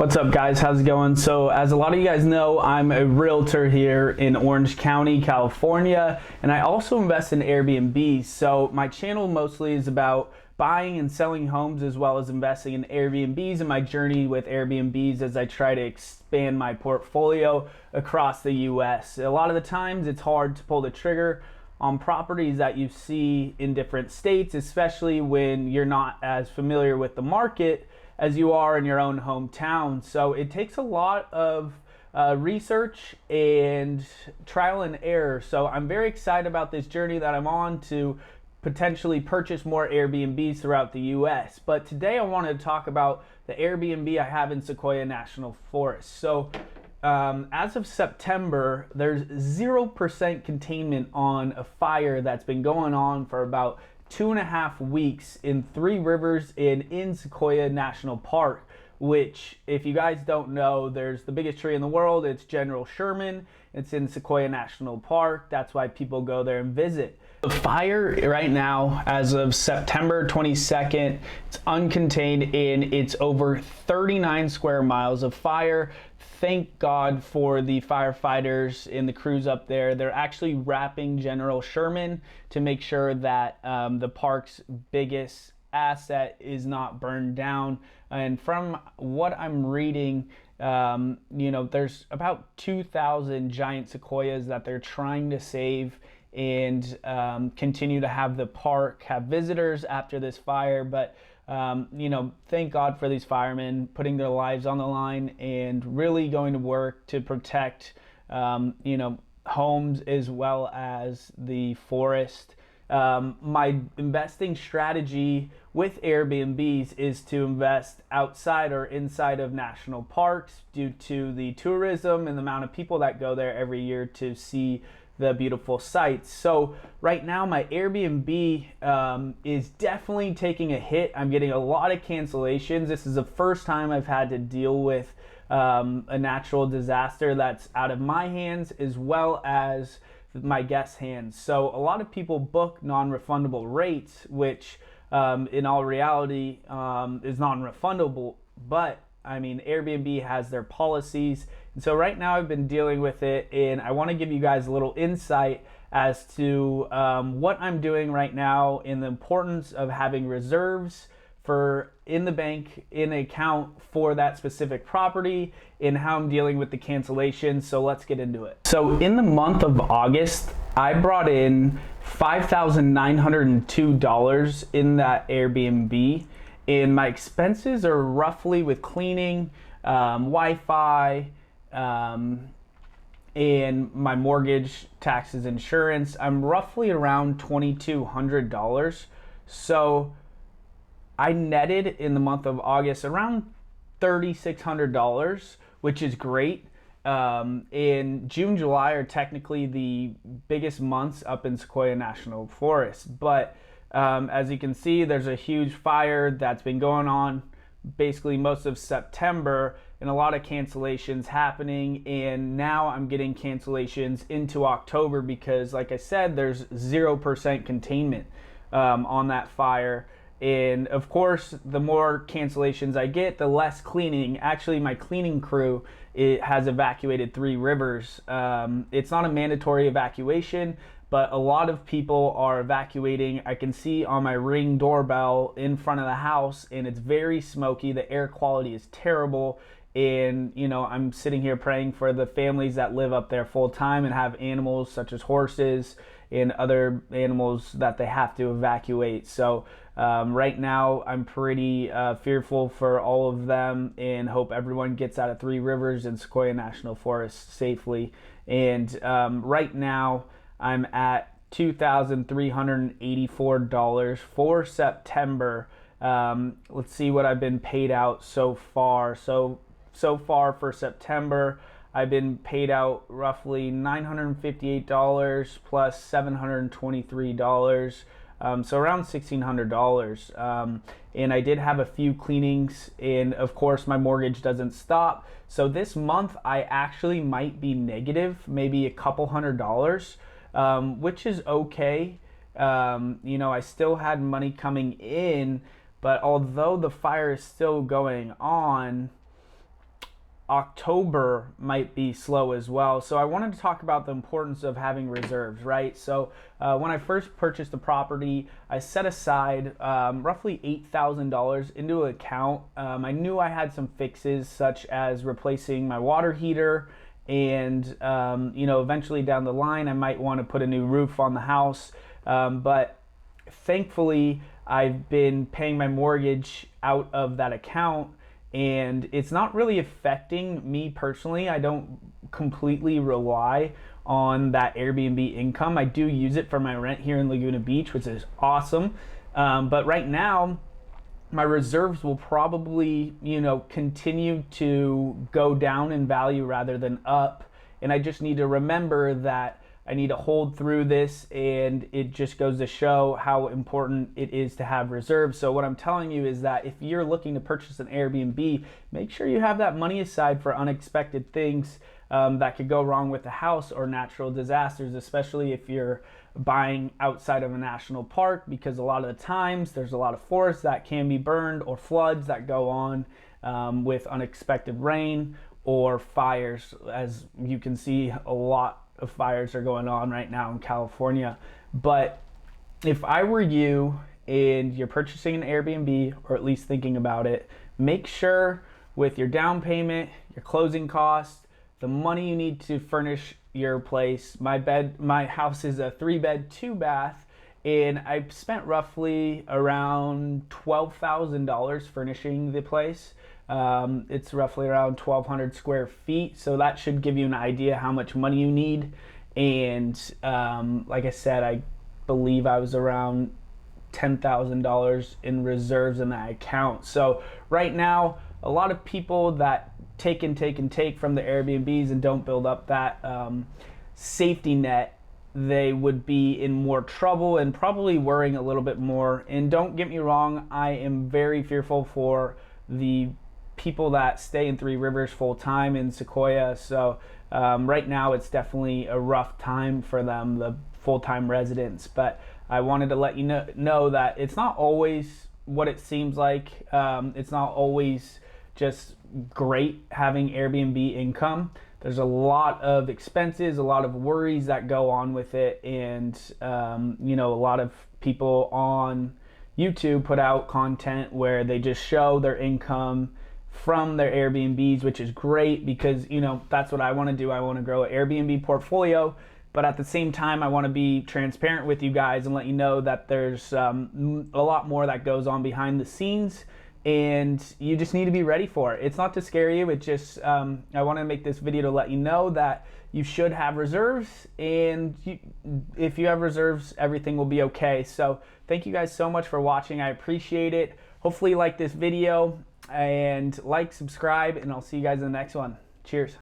What's up, guys? How's it going? So as a lot of you guys know, I'm a realtor here in Orange County, California, and I also invest in Airbnb. So my channel mostly is about buying and selling homes, as well as investing in Airbnbs and my journey with Airbnbs as I try to expand my portfolio across the US. A lot of the times it's hard to pull the trigger on properties that you see in different states, especially when you're not as familiar with the market as you are in your own hometown. So it takes a lot of research and trial and error. So I'm very excited about this journey that I'm on to potentially purchase more Airbnbs throughout the US. But today I wanted to talk about the Airbnb I have in Sequoia National Forest. So as of September, there's 0% containment on a fire that's been going on for about 2.5 weeks in Three Rivers and in Sequoia National Park, which, if you guys don't know, there's the biggest tree in the world. It's General Sherman. It's in Sequoia National Park. That's why people go there and visit. The fire right now, as of September 22nd, it's uncontained and it's over 39 square miles of fire. Thank God for the firefighters and the crews up there. They're actually wrapping General Sherman to make sure that the park's biggest asset is not burned down. And from what I'm reading, there's about 2,000 giant sequoias that they're trying to save and continue to have the park have visitors after this fire. But thank God for these firemen putting their lives on the line and really going to work to protect homes as well as the forest. My investing strategy with Airbnbs is to invest outside or inside of national parks due to the tourism and the amount of people that go there every year to see the beautiful sights. So right now my Airbnb is definitely taking a hit. I'm getting a lot of cancellations. This is the first time I've had to deal with a natural disaster that's out of my hands as well as my guests' hands. So a lot of people book non-refundable rates, which in all reality is non-refundable, but I mean, Airbnb has their policies. And so right now I've been dealing with it, and I want to give you guys a little insight as to what I'm doing right now and the importance of having reserves for in the bank, in an account for that specific property, and how I'm dealing with the cancellations. So let's get into it. So in the month of August, I brought in $5,902 in that Airbnb. And my expenses are roughly with cleaning, Wi-Fi, and my mortgage, taxes, insurance. I'm roughly around $2,200. So I netted in the month of August around $3,600, which is great. In June, July are technically the biggest months up in Sequoia National Forest, but as you can see, there's a huge fire that's been going on basically most of September and a lot of cancellations happening. And now I'm getting cancellations into October because, like I said, there's 0% containment on that fire. And of course, the more cancellations I get, the less cleaning. Actually, my cleaning crew has evacuated Three Rivers. It's not a mandatory evacuation, but a lot of people are evacuating. I can see on my Ring doorbell in front of the house, and it's very smoky. The air quality is terrible. And, I'm sitting here praying for the families that live up there full time and have animals such as horses and other animals that they have to evacuate. So right now I'm pretty fearful for all of them and hope everyone gets out of Three Rivers and Sequoia National Forest safely. And right now I'm at $2,384 for September. Let's see what I've been paid out so far. So far for September, I've been paid out roughly $958 plus $723. So around $1,600. And I did have a few cleanings, and of course my mortgage doesn't stop. So this month I actually might be negative, maybe a couple $100. Which is okay. I still had money coming in, but although the fire is still going on, October might be slow as well. So I wanted to talk about the importance of having reserves, right? So when I first purchased the property, I set aside roughly $8,000 into an account. I knew I had some fixes such as replacing my water heater, and eventually down the line I might want to put a new roof on the house. But thankfully I've been paying my mortgage out of that account, and it's not really affecting me personally. I don't completely rely on that Airbnb income. I do use it for my rent here in Laguna Beach, which is awesome. But right now, my reserves will probably, continue to go down in value rather than up. And I just need to remember that I need to hold through this, and it just goes to show how important it is to have reserves. So what I'm telling you is that if you're looking to purchase an Airbnb, make sure you have that money aside for unexpected things that could go wrong with the house, or natural disasters, especially if you're buying outside of a national park, because a lot of the times there's a lot of forests that can be burned, or floods that go on with unexpected rain, or fires. As you can see, a lot of fires are going on right now in California. But if I were you and you're purchasing an Airbnb, or at least thinking about it, make sure with your down payment, your closing costs, the money you need to furnish your place. My house is a 3-bed, 2-bath, and I've spent roughly around $12,000 furnishing the place. It's roughly around 1,200 square feet, so that should give you an idea how much money you need. And like I said, I believe I was around $10,000 in reserves in that account. So right now, a lot of people that take from the Airbnbs and don't build up that safety net, they would be in more trouble and probably worrying a little bit more. And don't get me wrong, I am very fearful for the people that stay in Three Rivers full time in Sequoia. So right now it's definitely a rough time for them, the full-time residents. But I wanted to let you know that it's not always what it seems like. It's not always just great having Airbnb income. There's a lot of expenses, a lot of worries that go on with it, and a lot of people on YouTube put out content where they just show their income from their Airbnbs, which is great, because that's what I want to do. I want to grow an Airbnb portfolio, but at the same time I want to be transparent with you guys and let you know that there's a lot more that goes on behind the scenes, and you just need to be ready for it. It's not to scare you, it just I want to make this video to let you know that you should have reserves, and if you have reserves, everything will be okay. So thank you guys so much for watching. I appreciate it. Hopefully you like this video, and like, subscribe, and I'll see you guys in the next one. Cheers.